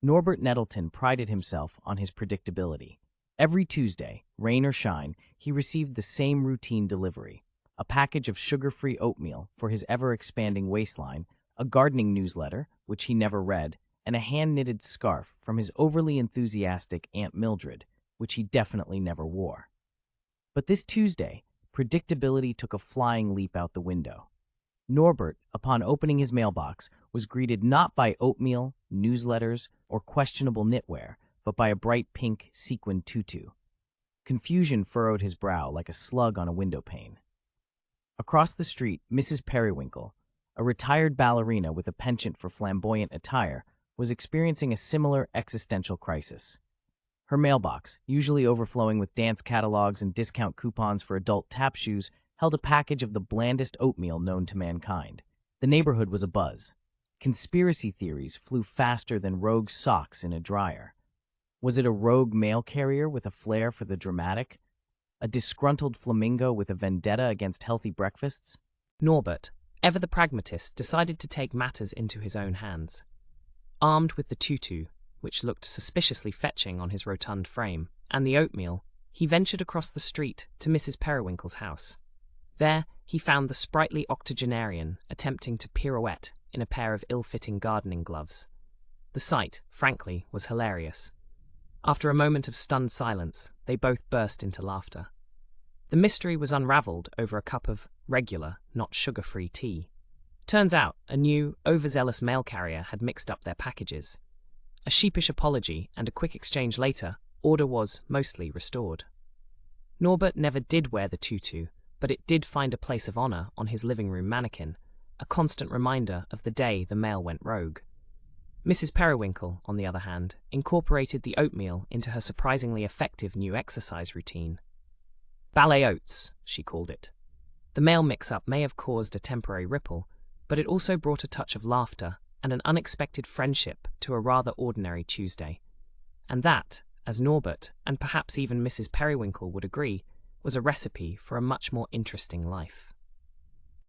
Norbert Nettleton prided himself on his predictability. Every Tuesday, rain or shine, he received the same routine delivery: a package of sugar-free oatmeal for his ever-expanding waistline, a gardening newsletter, which he never read, and a hand-knitted scarf from his overly enthusiastic Aunt Mildred, which he definitely never wore. But this Tuesday, predictability took a flying leap out the window. Norbert, upon opening his mailbox, was greeted not by oatmeal, newsletters, or questionable knitwear, but by a bright pink sequined tutu. Confusion furrowed his brow like a slug on a windowpane. Across the street, Mrs. Periwinkle, a retired ballerina with a penchant for flamboyant attire, was experiencing a similar existential crisis. Her mailbox, usually overflowing with dance catalogs and discount coupons for adult tap shoes, held a package of the blandest oatmeal known to mankind. The neighborhood was abuzz. Conspiracy theories flew faster than rogue socks in a dryer. Was it a rogue mail carrier with a flair for the dramatic? A disgruntled flamingo with a vendetta against healthy breakfasts? Norbert, ever the pragmatist, decided to take matters into his own hands. Armed with the tutu, which looked suspiciously fetching on his rotund frame, and the oatmeal, he ventured across the street to Mrs. Periwinkle's house. There, he found the sprightly octogenarian attempting to pirouette in a pair of ill-fitting gardening gloves. The sight, frankly, was hilarious. After a moment of stunned silence, they both burst into laughter. The mystery was unraveled over a cup of regular, not sugar-free tea. Turns out, a new, overzealous mail carrier had mixed up their packages. A sheepish apology and a quick exchange later, order was mostly restored. Norbert never did wear the tutu, but it did find a place of honor on his living room mannequin, a constant reminder of the day the mail went rogue. Mrs. Periwinkle, on the other hand, incorporated the oatmeal into her surprisingly effective new exercise routine. Ballet oats, she called it. The mail mix-up may have caused a temporary ripple, but it also brought a touch of laughter and an unexpected friendship to a rather ordinary Tuesday. And that, as Norbert, and perhaps even Mrs. Periwinkle would agree, was a recipe for a much more interesting life.